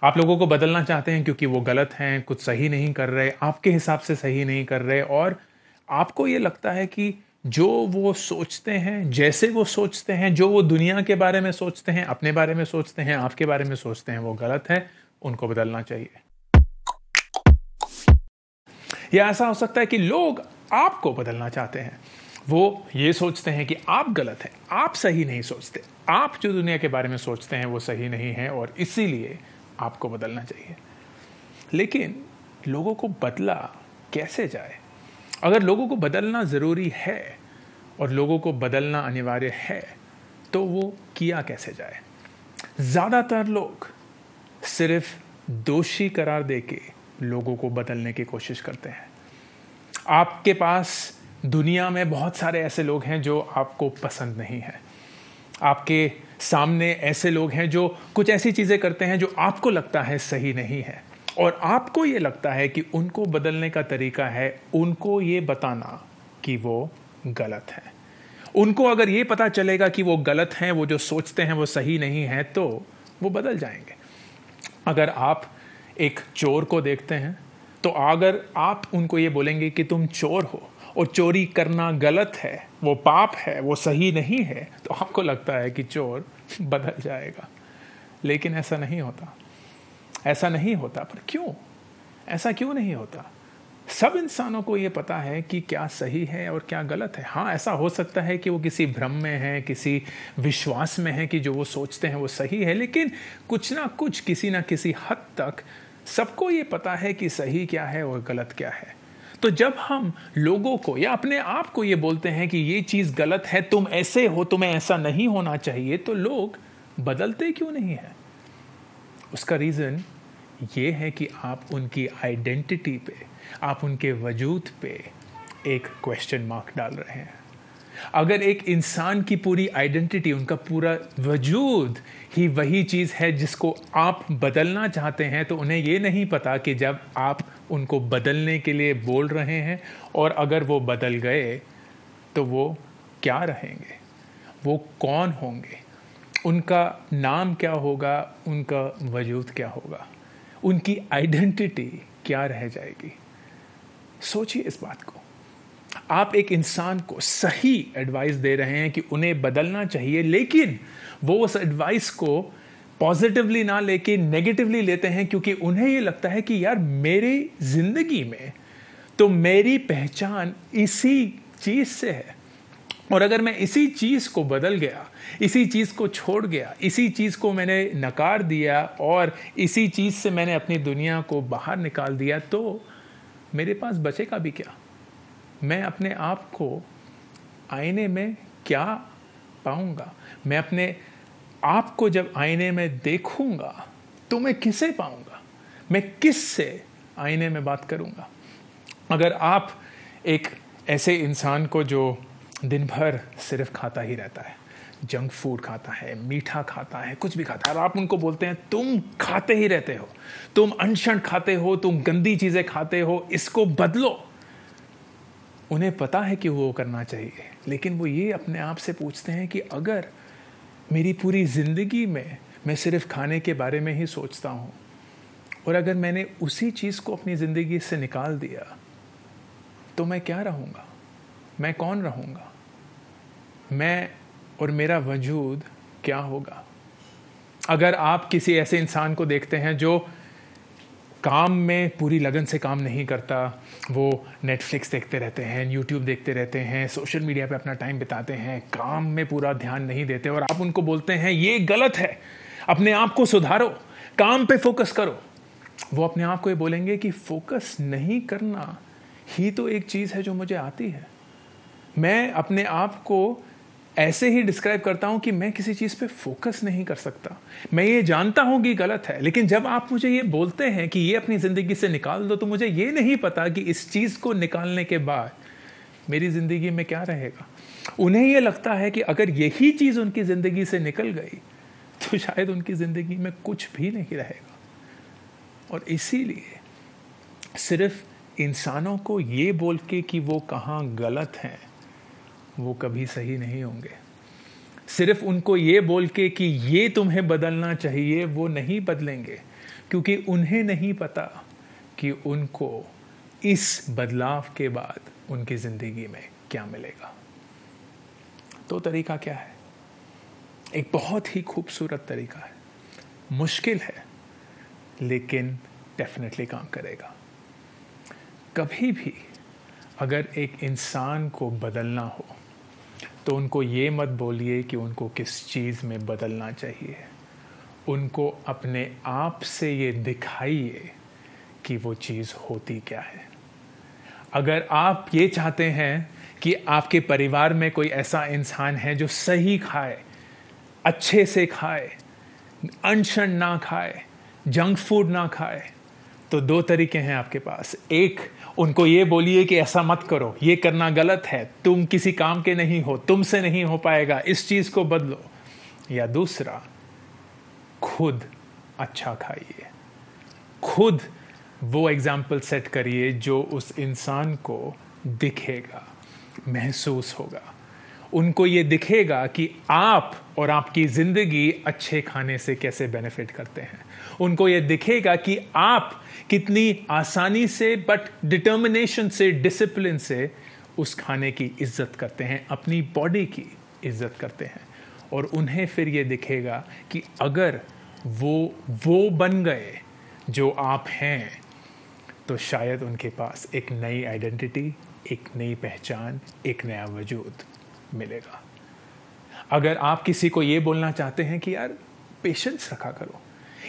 आप लोगों को बदलना चाहते हैं क्योंकि वो गलत हैं, कुछ सही नहीं कर रहे, आपके हिसाब से सही नहीं कर रहे और आपको ये लगता है कि जो वो सोचते हैं, जैसे वो सोचते हैं, जो वो दुनिया के बारे में सोचते हैं, अपने बारे में सोचते हैं, आपके बारे में सोचते हैं, वो गलत है, उनको बदलना चाहिए। या ऐसा हो सकता है कि लोग आपको बदलना चाहते हैं। वो ये सोचते हैं कि आप गलत हैं, आप सही नहीं सोचते, आप जो दुनिया के बारे में सोचते हैं वो सही नहीं है और इसीलिए आपको बदलना चाहिए। लेकिन लोगों को बदला कैसे जाए? अगर लोगों को बदलना ज़रूरी है और लोगों को बदलना अनिवार्य है, तो वो किया कैसे जाए? ज़्यादातर लोग सिर्फ दोषी करार देके लोगों को बदलने की कोशिश करते हैं। आपके पास दुनिया में बहुत सारे ऐसे लोग हैं जो आपको पसंद नहीं है। आपके सामने ऐसे लोग हैं जो कुछ ऐसी चीज़ें करते हैं जो आपको लगता है सही नहीं है और आपको ये लगता है कि उनको बदलने का तरीका है उनको ये बताना कि वो गलत है। उनको अगर ये पता चलेगा कि वो गलत हैं, वो जो सोचते हैं वो सही नहीं है, तो वो बदल जाएंगे। अगर आप एक चोर को देखते हैं तो अगर आप उनको ये बोलेंगे कि तुम चोर हो और चोरी करना गलत है, वो पाप है, वो सही नहीं है, तो आपको लगता है कि चोर बदल जाएगा। लेकिन ऐसा नहीं होता, ऐसा नहीं होता। पर क्यों? ऐसा क्यों नहीं होता? सब इंसानों को ये पता है कि क्या सही है और क्या गलत है। हाँ, ऐसा हो सकता है कि वो किसी भ्रम में है, किसी विश्वास में है कि जो वो सोचते हैं वो सही है, लेकिन कुछ ना कुछ, किसी ना किसी हद तक सबको ये पता है कि सही क्या है और गलत क्या है। तो जब हम लोगों को या अपने आप को ये बोलते हैं कि ये चीज़ गलत है, तुम ऐसे हो, तुम्हें ऐसा नहीं होना चाहिए, तो लोग बदलते क्यों नहीं है? उसका रीज़न ये है कि आप उनकी आइडेंटिटी पे, आप उनके वजूद पे एक क्वेश्चन मार्क डाल रहे हैं। अगर एक इंसान की पूरी आइडेंटिटी, उनका पूरा वजूद ही वही चीज़ है जिसको आप बदलना चाहते हैं, तो उन्हें ये नहीं पता कि जब आप उनको बदलने के लिए बोल रहे हैं और अगर वो बदल गए तो वो क्या रहेंगे, वो कौन होंगे, उनका नाम क्या होगा, उनका वजूद क्या होगा, उनकी आइडेंटिटी क्या रह जाएगी। सोचिए इस बात को। आप एक इंसान को सही एडवाइस दे रहे हैं कि उन्हें बदलना चाहिए, लेकिन वो उस एडवाइस को पॉजिटिवली ना लेके नेगेटिवली लेते हैं क्योंकि उन्हें ये लगता है कि यार मेरी जिंदगी में तो मेरी पहचान इसी चीज से है और अगर मैं इसी चीज को बदल गया, इसी चीज को छोड़ गया, इसी चीज को मैंने नकार दिया और इसी चीज से मैंने अपनी दुनिया को बाहर निकाल दिया, तो मेरे पास बचेगा भी क्या? मैं अपने आप को आईने में क्या पाऊंगा? मैं अपने आप को जब आईने में देखूंगा तो मैं किसे पाऊंगा? मैं किस से आईने में बात करूंगा? अगर आप एक ऐसे इंसान को जो दिन भर सिर्फ खाता ही रहता है, जंक फूड खाता है, मीठा खाता है, कुछ भी खाता है, और आप उनको बोलते हैं तुम खाते ही रहते हो, तुम अनशन खाते हो, तुम गंदी चीजें खाते हो, इसको बदलो। उन्हें पता है कि वो करना चाहिए, लेकिन वो ये अपने आप से पूछते हैं कि अगर मेरी पूरी जिंदगी में मैं सिर्फ खाने के बारे में ही सोचता हूँ और अगर मैंने उसी चीज को अपनी जिंदगी से निकाल दिया तो मैं क्या रहूँगा? मैं कौन रहूँगा? मैं और मेरा वजूद क्या होगा? अगर आप किसी ऐसे इंसान को देखते हैं जो काम में पूरी लगन से काम नहीं करता, वो नेटफ्लिक्स देखते रहते हैं, यूट्यूब देखते रहते हैं, सोशल मीडिया पे अपना टाइम बिताते हैं, काम में पूरा ध्यान नहीं देते, और आप उनको बोलते हैं ये गलत है, अपने आप को सुधारो, काम पे फोकस करो, वो अपने आप को ये बोलेंगे कि फोकस नहीं करना ही तो एक चीज़ है जो मुझे आती है। मैं अपने आप को ऐसे ही डिस्क्राइब करता हूं कि मैं किसी चीज़ पे फोकस नहीं कर सकता। मैं ये जानता हूं कि गलत है, लेकिन जब आप मुझे ये बोलते हैं कि ये अपनी ज़िंदगी से निकाल दो, तो मुझे ये नहीं पता कि इस चीज़ को निकालने के बाद मेरी ज़िंदगी में क्या रहेगा। उन्हें ये लगता है कि अगर यही चीज़ उनकी ज़िंदगी से निकल गई तो शायद उनकी ज़िंदगी में कुछ भी नहीं रहेगा। और इसीलिए सिर्फ इंसानों को ये बोल के कि वो कहाँ गलत हैं, वो कभी सही नहीं होंगे। सिर्फ उनको ये बोल के कि ये तुम्हें बदलना चाहिए, वो नहीं बदलेंगे। क्योंकि उन्हें नहीं पता कि उनको इस बदलाव के बाद उनकी ज़िंदगी में क्या मिलेगा। तो तरीका क्या है? एक बहुत ही खूबसूरत तरीका है, मुश्किल है लेकिन डेफिनेटली काम करेगा। कभी भी अगर एक इंसान को बदलना हो तो उनको ये मत बोलिए कि उनको किस चीज़ में बदलना चाहिए। उनको अपने आप से ये दिखाइए कि वो चीज़ होती क्या है। अगर आप ये चाहते हैं कि आपके परिवार में कोई ऐसा इंसान है जो सही खाए, अच्छे से खाए, अनशन ना खाए, जंक फूड ना खाए, तो दो तरीके हैं आपके पास। एक, उनको ये बोलिए कि ऐसा मत करो, ये करना गलत है, तुम किसी काम के नहीं हो, तुमसे नहीं हो पाएगा, इस चीज को बदलो। या दूसरा, खुद अच्छा खाइए, खुद वो एग्जाम्पल सेट करिए जो उस इंसान को दिखेगा, महसूस होगा। उनको ये दिखेगा कि आप और आपकी ज़िंदगी अच्छे खाने से कैसे बेनिफिट करते हैं। उनको ये दिखेगा कि आप कितनी आसानी से बट डिटर्मिनेशन से, डिसिप्लिन से उस खाने की इज्जत करते हैं, अपनी बॉडी की इज्जत करते हैं। और उन्हें फिर ये दिखेगा कि अगर वो बन गए जो आप हैं, तो शायद उनके पास एक नई आइडेंटिटी, एक नई पहचान, एक नया वजूद मिलेगा। अगर आप किसी को ये बोलना चाहते हैं कि यार पेशेंस रखा करो,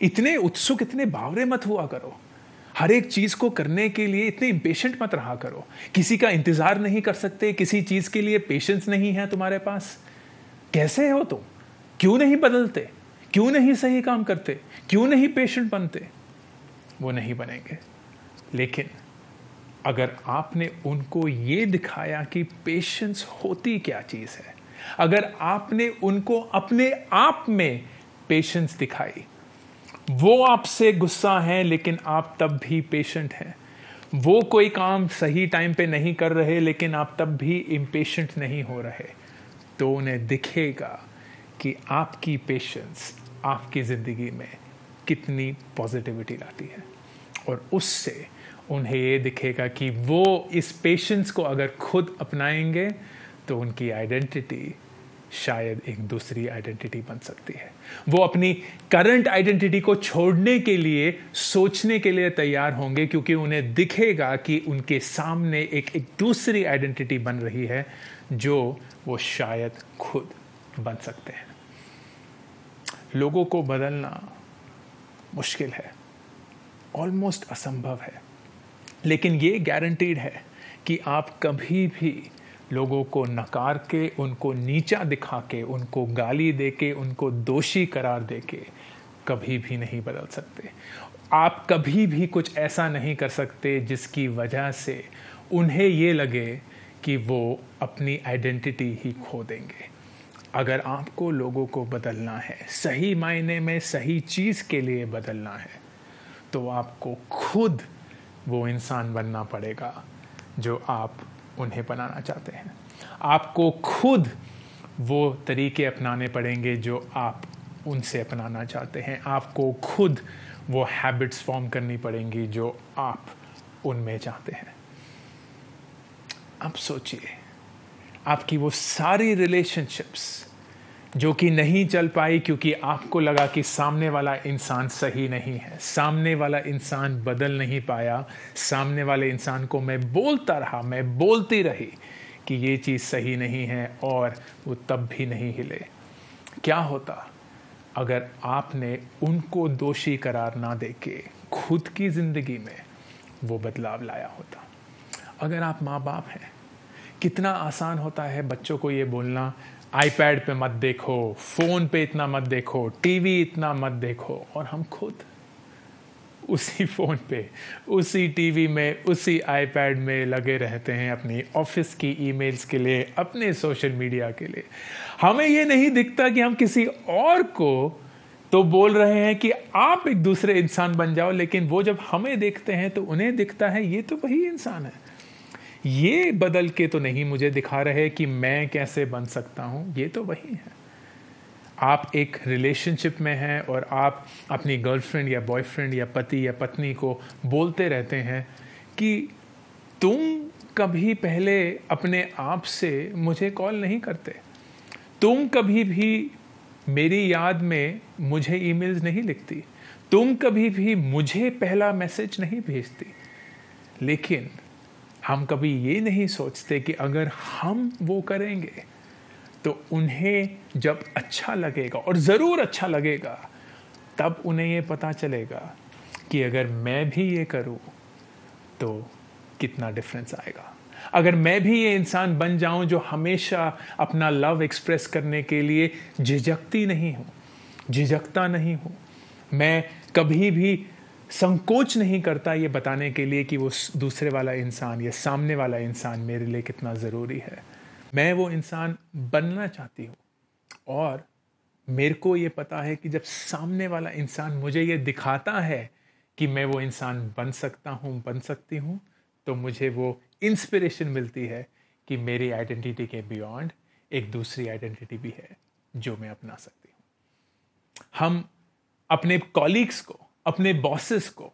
इतने उत्सुक, इतने बावरे मत हुआ करो, हर एक चीज को करने के लिए इतने इम्पेशेंट मत रहा करो, किसी का इंतजार नहीं कर सकते, किसी चीज के लिए पेशेंस नहीं है तुम्हारे पास, कैसे हो तुम, क्यों नहीं बदलते, क्यों नहीं सही काम करते, क्यों नहीं पेशेंट बनते? वो नहीं बनेंगे। लेकिन अगर आपने उनको ये दिखाया कि पेशेंस होती क्या चीज है, अगर आपने उनको अपने आप में पेशेंस दिखाई, वो आपसे गुस्सा है लेकिन आप तब भी पेशेंट हैं, वो कोई काम सही टाइम पे नहीं कर रहे लेकिन आप तब भी इम्पेशेंट नहीं हो रहे, तो उन्हें दिखेगा कि आपकी पेशेंस आपकी ज़िंदगी में कितनी पॉजिटिविटी लाती है। और उससे उन्हें ये दिखेगा कि वो इस पेशेंस को अगर खुद अपनाएंगे तो उनकी आइडेंटिटी शायद एक दूसरी आइडेंटिटी बन सकती है। वो अपनी करंट आइडेंटिटी को छोड़ने के लिए, सोचने के लिए तैयार होंगे, क्योंकि उन्हें दिखेगा कि उनके सामने एक दूसरी आइडेंटिटी बन रही है जो वो शायद खुद बन सकते हैं। लोगों को बदलना मुश्किल है, ऑलमोस्ट असंभव है, लेकिन ये गारंटीड है कि आप कभी भी लोगों को नकार के, उनको नीचा दिखा के, उनको गाली दे के, उनको दोषी करार दे के कभी भी नहीं बदल सकते। आप कभी भी कुछ ऐसा नहीं कर सकते जिसकी वजह से उन्हें ये लगे कि वो अपनी आइडेंटिटी ही खो देंगे। अगर आपको लोगों को बदलना है, सही मायने में सही चीज़ के लिए बदलना है, तो आपको खुद वो इंसान बनना पड़ेगा जो आप उन्हें बनाना चाहते हैं। आपको खुद वो तरीके अपनाने पड़ेंगे जो आप उनसे अपनाना चाहते हैं। आपको खुद वो हैबिट्स फॉर्म करनी पड़ेंगी जो आप उनमें चाहते हैं। अब सोचिए, आपकी वो सारी रिलेशनशिप्स जो कि नहीं चल पाई क्योंकि आपको लगा कि सामने वाला इंसान सही नहीं है, सामने वाला इंसान बदल नहीं पाया, सामने वाले इंसान को मैं बोलता रहा, मैं बोलती रही कि ये चीज़ सही नहीं है, और वो तब भी नहीं हिले। क्या होता अगर आपने उनको दोषी करार ना देके खुद की ज़िंदगी में वो बदलाव लाया होता? अगर आप माँ बाप हैं, कितना आसान होता है बच्चों को ये बोलना, आईपैड पे मत देखो, फ़ोन पे इतना मत देखो, टीवी इतना मत देखो, और हम खुद उसी फ़ोन पे, उसी टीवी में, उसी आईपैड में लगे रहते हैं अपनी ऑफिस की ईमेल्स के लिए, अपने सोशल मीडिया के लिए। हमें ये नहीं दिखता कि हम किसी और को तो बोल रहे हैं कि आप एक दूसरे इंसान बन जाओ, लेकिन वो जब हमें देखते हैं तो उन्हें दिखता है ये तो वही इंसान है, ये बदल के तो नहीं मुझे दिखा रहे कि मैं कैसे बन सकता हूं, ये तो वही है। आप एक रिलेशनशिप में हैं और आप अपनी गर्लफ्रेंड या बॉयफ्रेंड या पति या पत्नी को बोलते रहते हैं कि तुम कभी पहले अपने आप से मुझे कॉल नहीं करते, तुम कभी भी मेरी याद में मुझे ईमेल्स नहीं लिखती, तुम कभी भी मुझे पहला मैसेज नहीं भेजती। लेकिन हम कभी ये नहीं सोचते कि अगर हम वो करेंगे तो उन्हें जब अच्छा लगेगा, और ज़रूर अच्छा लगेगा, तब उन्हें ये पता चलेगा कि अगर मैं भी ये करूं तो कितना डिफरेंस आएगा। अगर मैं भी ये इंसान बन जाऊं जो हमेशा अपना लव एक्सप्रेस करने के लिए झिझकता नहीं हूं, मैं कभी भी संकोच नहीं करता ये बताने के लिए कि वो दूसरे वाला इंसान या सामने वाला इंसान मेरे लिए कितना ज़रूरी है। मैं वो इंसान बनना चाहती हूँ और मेरे को ये पता है कि जब सामने वाला इंसान मुझे ये दिखाता है कि मैं वो इंसान बन सकता हूँ, बन सकती हूँ, तो मुझे वो इंस्पिरेशन मिलती है कि मेरी आइडेंटिटी के बियॉन्ड एक दूसरी आइडेंटिटी भी है जो मैं अपना सकती हूँ। हम अपने कॉलीग्स को, अपने बॉसेस को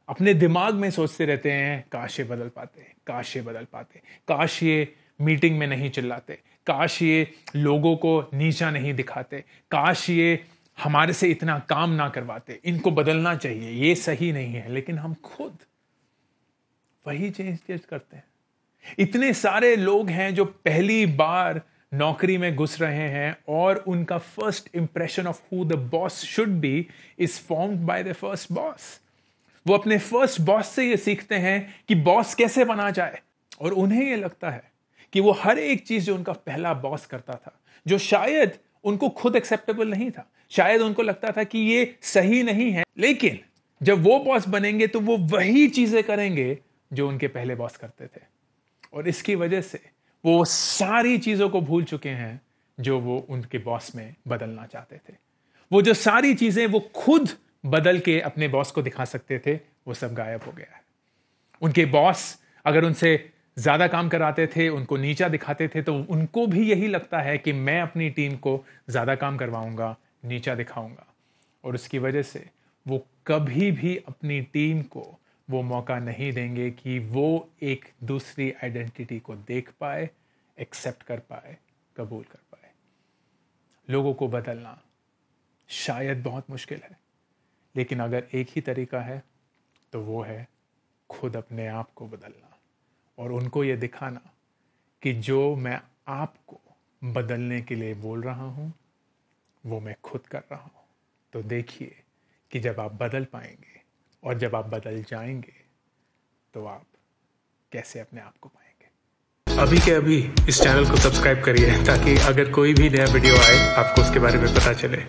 अपने दिमाग में सोचते रहते हैं, काश ये बदल पाते, काश ये बदल पाते, काश ये मीटिंग में नहीं चिल्लाते, काश ये लोगों को नीचा नहीं दिखाते, काश ये हमारे से इतना काम ना करवाते, इनको बदलना चाहिए, ये सही नहीं है। लेकिन हम खुद वही चेंज करते हैं। इतने सारे लोग हैं जो पहली बार नौकरी में घुस रहे हैं और उनका first impression of who the boss should be is formed by the first boss. वो अपने फर्स्ट बॉस से ये सीखते हैं कि बॉस कैसे बना जाए, और उन्हें ये लगता है कि वो हर एक चीज जो उनका पहला बॉस करता था, जो शायद उनको खुद एक्सेप्टेबल नहीं था, शायद उनको लगता था कि ये सही नहीं है, लेकिन जब वो बॉस बनेंगे तो वो वही चीजें करेंगे जो उनके पहले बॉस करते थे। और इसकी वजह से वो सारी चीजों को भूल चुके हैं जो वो उनके बॉस में बदलना चाहते थे। वो जो सारी चीजें वो खुद बदल के अपने बॉस को दिखा सकते थे, वो सब गायब हो गया है। उनके बॉस अगर उनसे ज्यादा काम कराते थे, उनको नीचा दिखाते थे, तो उनको भी यही लगता है कि मैं अपनी टीम को ज्यादा काम करवाऊंगा, नीचा दिखाऊंगा। और उसकी वजह से वो कभी भी अपनी टीम को वो मौका नहीं देंगे कि वो एक दूसरी आइडेंटिटी को देख पाए, एक्सेप्ट कर पाए, कबूल कर पाए। लोगों को बदलना शायद बहुत मुश्किल है, लेकिन अगर एक ही तरीका है तो वो है खुद अपने आप को बदलना और उनको ये दिखाना कि जो मैं आपको बदलने के लिए बोल रहा हूं वो मैं खुद कर रहा हूं। तो देखिए कि जब आप बदल पाएंगे और जब आप बदल जाएंगे तो आप कैसे अपने आप को पाएंगे। अभी के अभी इस चैनल को सब्सक्राइब करिए ताकि अगर कोई भी नया वीडियो आए आपको उसके बारे में पता चले।